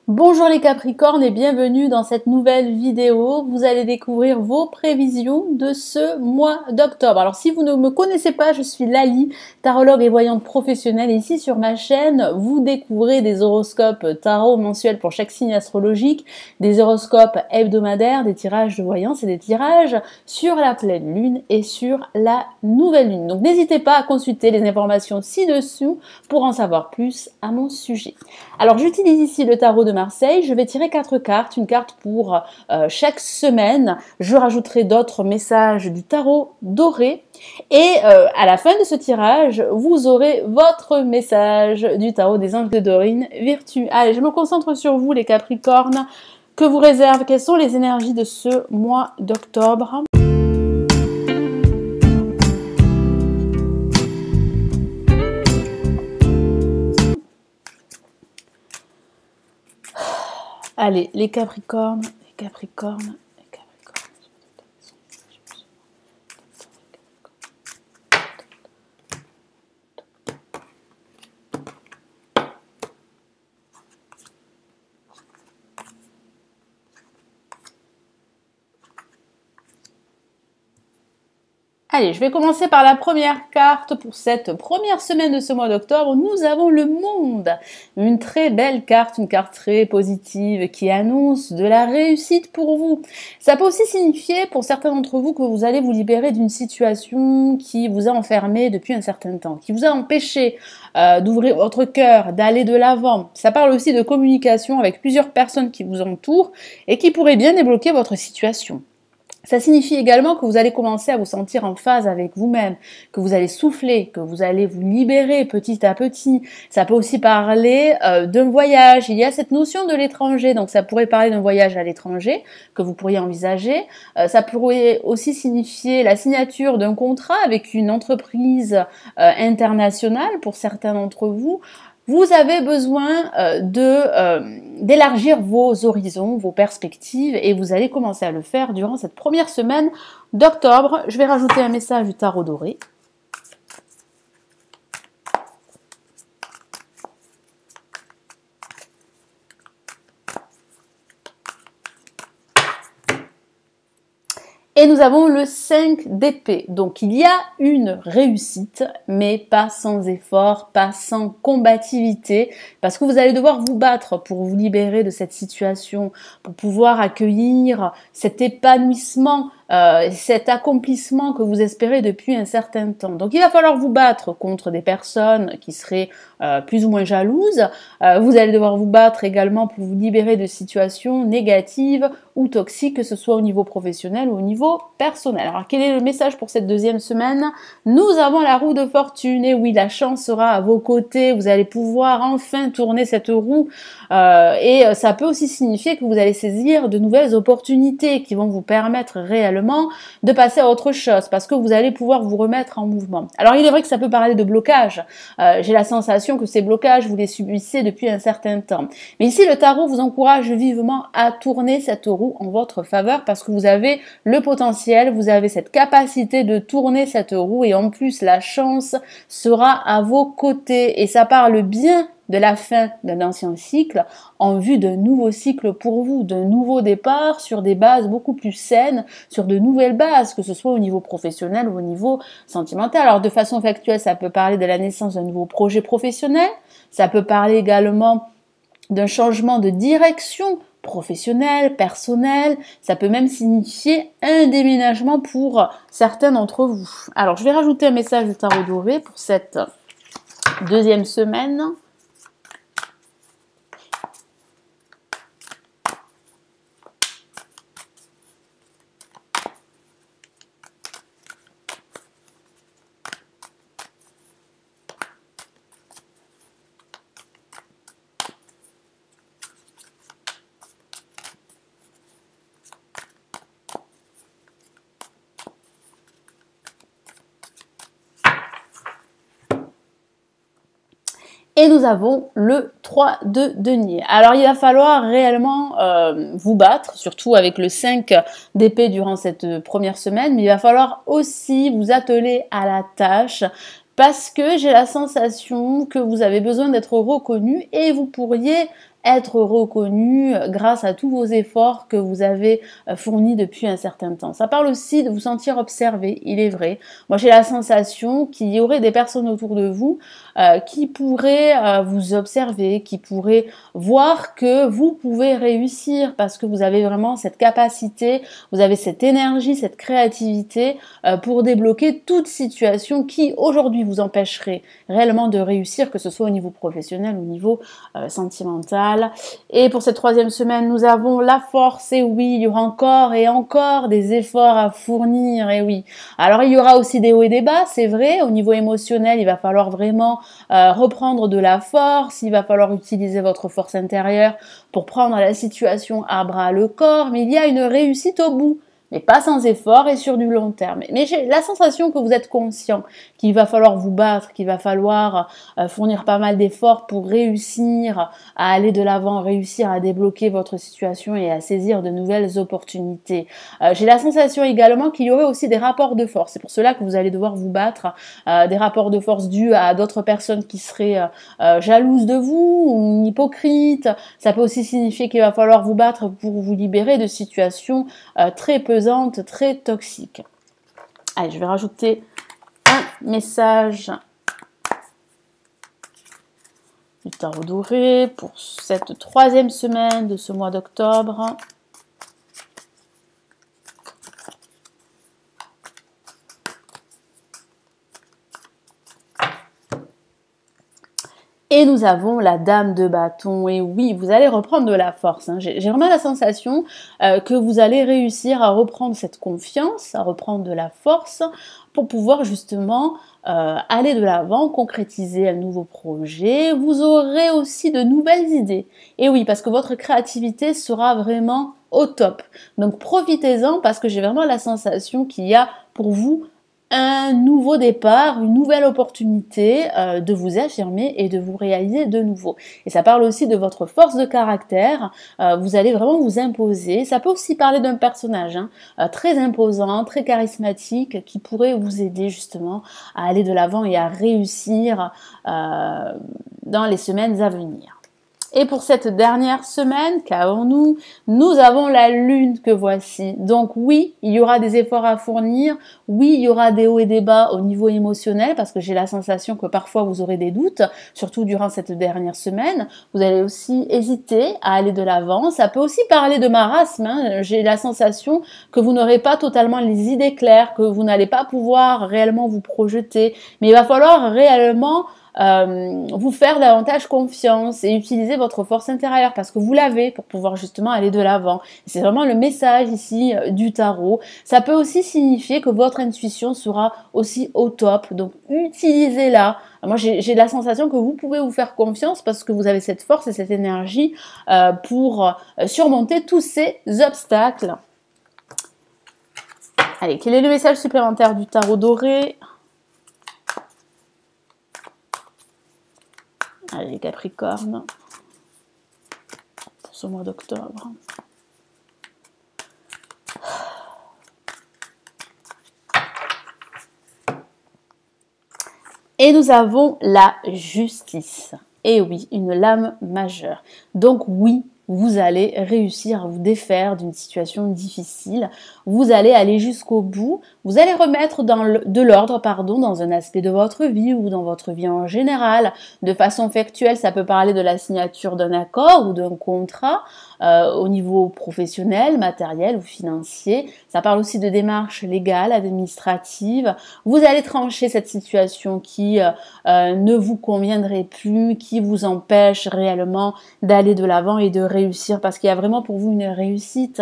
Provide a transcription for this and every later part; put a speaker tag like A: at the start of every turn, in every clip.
A: Bonjour les Capricornes et bienvenue dans cette nouvelle vidéo. Vous allez découvrir vos prévisions de ce mois d'octobre. Alors si vous ne me connaissez pas, je suis Lali, tarologue et voyante professionnelle. Et ici sur ma chaîne, vous découvrez des horoscopes tarot mensuels pour chaque signe astrologique, des horoscopes hebdomadaires, des tirages de voyance et des tirages sur la pleine lune et sur la nouvelle lune. Donc n'hésitez pas à consulter les informations ci-dessous pour en savoir plus à mon sujet. Alors j'utilise ici le tarot de Marseille, je vais tirer 4 cartes, une carte pour chaque semaine. Je rajouterai d'autres messages du tarot doré et à la fin de ce tirage, vous aurez votre message du tarot des anges de Dorine Virtue. Allez, je me concentre sur vous les Capricornes. Que vous réserve? Quelles sont les énergies de ce mois d'octobre? Allez, les Capricornes, les Capricornes, les Capricornes. Allez, je vais commencer par la première carte pour cette première semaine de ce mois d'octobre. Nous avons le monde, une très belle carte, une carte très positive qui annonce de la réussite pour vous. Ça peut aussi signifier pour certains d'entre vous que vous allez vous libérer d'une situation qui vous a enfermé depuis un certain temps, qui vous a empêché d'ouvrir votre cœur, d'aller de l'avant. Ça parle aussi de communication avec plusieurs personnes qui vous entourent et qui pourraient bien débloquer votre situation. Ça signifie également que vous allez commencer à vous sentir en phase avec vous-même, que vous allez souffler, que vous allez vous libérer petit à petit. Ça peut aussi parler d'un voyage. Il y a cette notion de l'étranger, donc ça pourrait parler d'un voyage à l'étranger que vous pourriez envisager. Ça pourrait aussi signifier la signature d'un contrat avec une entreprise internationale pour certains d'entre vous. Vous avez besoin d'élargir vos horizons, vos perspectives, et vous allez commencer à le faire durant cette première semaine d'octobre. Je vais rajouter un message du tarot doré. Et nous avons le 5 d'épée. Donc il y a une réussite, mais pas sans effort, pas sans combativité, parce que vous allez devoir vous battre pour vous libérer de cette situation, pour pouvoir accueillir cet épanouissement, cet accomplissement que vous espérez depuis un certain temps. Donc il va falloir vous battre contre des personnes qui seraient plus ou moins jalouses. Vous allez devoir vous battre également pour vous libérer de situations négatives ou toxiques, que ce soit au niveau professionnel ou au niveau personnel. Alors quel est le message pour cette deuxième semaine? Nous avons la roue de fortune, et oui, la chance sera à vos côtés, vous allez pouvoir enfin tourner cette roue et ça peut aussi signifier que vous allez saisir de nouvelles opportunités qui vont vous permettre réellement de passer à autre chose, parce que vous allez pouvoir vous remettre en mouvement. Alors il est vrai que ça peut parler de blocage, j'ai la sensation que ces blocages vous les subissez depuis un certain temps, mais ici le tarot vous encourage vivement à tourner cette roue en votre faveur, parce que vous avez le potentiel, vous avez cette capacité de tourner cette roue, et en plus la chance sera à vos côtés, et ça parle bien de la fin d'un ancien cycle en vue d'un nouveau cycle pour vous, d'un nouveau départ sur des bases beaucoup plus saines, sur de nouvelles bases, que ce soit au niveau professionnel ou au niveau sentimental. Alors de façon factuelle, ça peut parler de la naissance d'un nouveau projet professionnel, ça peut parler également d'un changement de direction professionnel, personnel, ça peut même signifier un déménagement pour certains d'entre vous. Alors je vais rajouter un message du tarot doré pour cette deuxième semaine. Et nous avons le 3 de denier. Alors il va falloir réellement vous battre, surtout avec le 5 d'épée durant cette première semaine, mais il va falloir aussi vous atteler à la tâche, parce que j'ai la sensation que vous avez besoin d'être reconnu et vous pourriez être reconnu grâce à tous vos efforts que vous avez fournis depuis un certain temps. Ça parle aussi de vous sentir observé, il est vrai. Moi, j'ai la sensation qu'il y aurait des personnes autour de vous qui pourraient vous observer, qui pourraient voir que vous pouvez réussir parce que vous avez vraiment cette capacité, vous avez cette énergie, cette créativité pour débloquer toute situation qui aujourd'hui vous empêcherait réellement de réussir, que ce soit au niveau professionnel ou au niveau sentimental. Et pour cette troisième semaine, nous avons la force, et oui, il y aura encore et encore des efforts à fournir, et oui. Alors il y aura aussi des hauts et des bas, c'est vrai, au niveau émotionnel, il va falloir vraiment reprendre de la force, il va falloir utiliser votre force intérieure pour prendre la situation à bras le corps, mais il y a une réussite au bout. Mais pas sans effort et sur du long terme. Mais j'ai la sensation que vous êtes conscient qu'il va falloir vous battre, qu'il va falloir fournir pas mal d'efforts pour réussir à aller de l'avant, réussir à débloquer votre situation et à saisir de nouvelles opportunités. J'ai la sensation également qu'il y aurait aussi des rapports de force. C'est pour cela que vous allez devoir vous battre, des rapports de force dus à d'autres personnes qui seraient jalouses de vous ou hypocrites. Ça peut aussi signifier qu'il va falloir vous battre pour vous libérer de situations très pesantes, très toxique. Allez, je vais rajouter un message du tarot doré pour cette troisième semaine de ce mois d'octobre. Et nous avons la dame de bâton. Et oui, vous allez reprendre de la force. Hein. J'ai vraiment la sensation que vous allez réussir à reprendre cette confiance, à reprendre de la force pour pouvoir justement aller de l'avant, concrétiser un nouveau projet. Vous aurez aussi de nouvelles idées. Et oui, parce que votre créativité sera vraiment au top. Donc profitez-en parce que j'ai vraiment la sensation qu'il y a pour vous un nouveau départ, une nouvelle opportunité de vous affirmer et de vous réaliser de nouveau. Et ça parle aussi de votre force de caractère, vous allez vraiment vous imposer. Ça peut aussi parler d'un personnage très imposant, très charismatique, qui pourrait vous aider justement à aller de l'avant et à réussir dans les semaines à venir. Et pour cette dernière semaine, qu'avons-nous? Nous avons la lune que voici. Donc oui, il y aura des efforts à fournir. Oui, il y aura des hauts et des bas au niveau émotionnel parce que j'ai la sensation que parfois vous aurez des doutes, surtout durant cette dernière semaine. Vous allez aussi hésiter à aller de l'avant. Ça peut aussi parler de marasme. Hein. J'ai la sensation que vous n'aurez pas totalement les idées claires, que vous n'allez pas pouvoir réellement vous projeter. Mais il va falloir réellement vous faire davantage confiance et utiliser votre force intérieure parce que vous l'avez pour pouvoir justement aller de l'avant. C'est vraiment le message ici du tarot. Ça peut aussi signifier que votre intuition sera aussi au top, donc utilisez-la. Moi j'ai la sensation que vous pouvez vous faire confiance parce que vous avez cette force et cette énergie pour surmonter tous ces obstacles. Allez, quel est le message supplémentaire du tarot doré ? Allez, les Capricornes, pour ce mois d'octobre. Et nous avons la justice. Et oui, une lame majeure. Donc oui, vous allez réussir à vous défaire d'une situation difficile. Vous allez aller jusqu'au bout. Vous allez remettre de l'ordre dans un aspect de votre vie ou dans votre vie en général. De façon factuelle, ça peut parler de la signature d'un accord ou d'un contrat au niveau professionnel, matériel ou financier. Ça parle aussi de démarches légales, administratives. Vous allez trancher cette situation qui ne vous conviendrait plus, qui vous empêche réellement d'aller de l'avant et de réussir parce qu'il y a vraiment pour vous une réussite.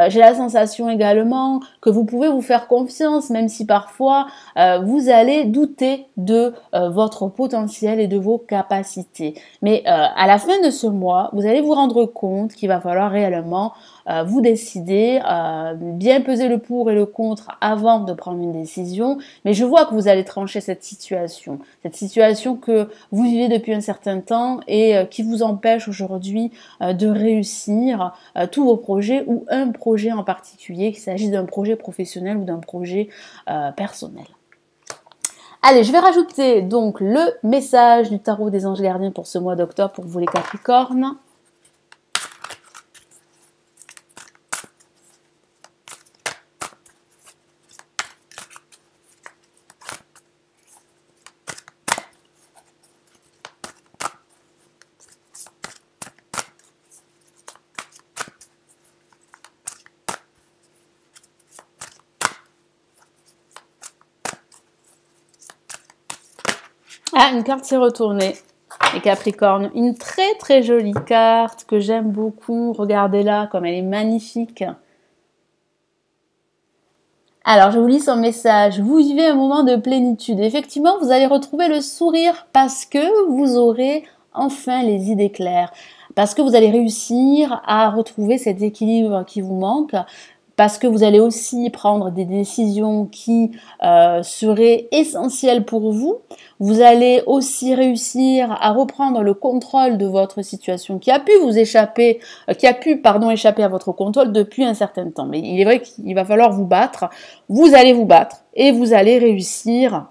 A: J'ai la sensation également que vous pouvez vous faire confiance même si parfois vous allez douter de votre potentiel et de vos capacités. Mais à la fin de ce mois, vous allez vous rendre compte qu'il va falloir réellement vous décider, bien peser le pour et le contre avant de prendre une décision. Mais je vois que vous allez trancher cette situation que vous vivez depuis un certain temps et qui vous empêche aujourd'hui de réussir tous vos projets ou un projet en particulier, qu'il s'agisse d'un projet professionnel ou d'un projet personnel. Allez, je vais rajouter donc le message du tarot des anges gardiens pour ce mois d'octobre pour vous les Capricornes. Ah, une carte s'est retournée. Les Capricornes, une très très jolie carte que j'aime beaucoup. Regardez-la comme elle est magnifique. Alors, je vous lis son message. Vous vivez un moment de plénitude. Effectivement, vous allez retrouver le sourire parce que vous aurez enfin les idées claires. Parce que vous allez réussir à retrouver cet équilibre qui vous manque. Parce que vous allez aussi prendre des décisions qui seraient essentielles pour vous. Vous allez aussi réussir à reprendre le contrôle de votre situation qui a pu vous échapper, échapper à votre contrôle depuis un certain temps. Mais il est vrai qu'il va falloir vous battre. Vous allez vous battre et vous allez réussir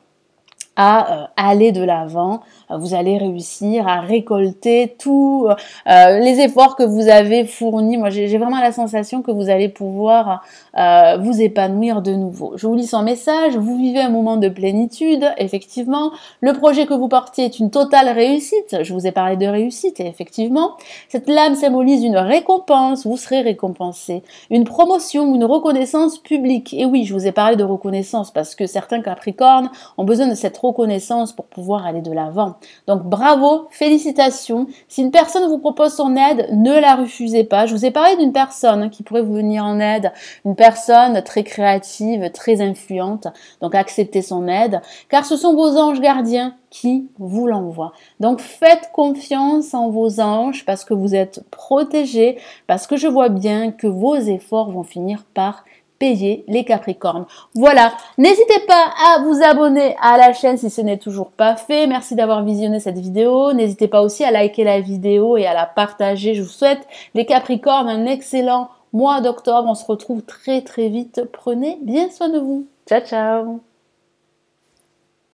A: à aller de l'avant, vous allez réussir à récolter tous les efforts que vous avez fournis. Moi, j'ai vraiment la sensation que vous allez pouvoir vous épanouir de nouveau. Je vous lis son message. Vous vivez un moment de plénitude, effectivement. Le projet que vous portiez est une totale réussite. Je vous ai parlé de réussite, et effectivement. Cette lame symbolise une récompense. Vous serez récompensé. Une promotion, une reconnaissance publique. Et oui, je vous ai parlé de reconnaissance parce que certains Capricornes ont besoin de cette reconnaissance pour pouvoir aller de l'avant. Donc bravo, félicitations. Si une personne vous propose son aide, ne la refusez pas. Je vous ai parlé d'une personne qui pourrait vous venir en aide, une personne très créative, très influente. Donc acceptez son aide, car ce sont vos anges gardiens qui vous l'envoient. Donc faites confiance en vos anges parce que vous êtes protégés, parce que je vois bien que vos efforts vont finir par payer les Capricornes. Voilà, n'hésitez pas à vous abonner à la chaîne si ce n'est toujours pas fait. Merci d'avoir visionné cette vidéo. N'hésitez pas aussi à liker la vidéo et à la partager. Je vous souhaite, les Capricornes, un excellent mois d'octobre. On se retrouve très très vite. Prenez bien soin de vous. Ciao, ciao.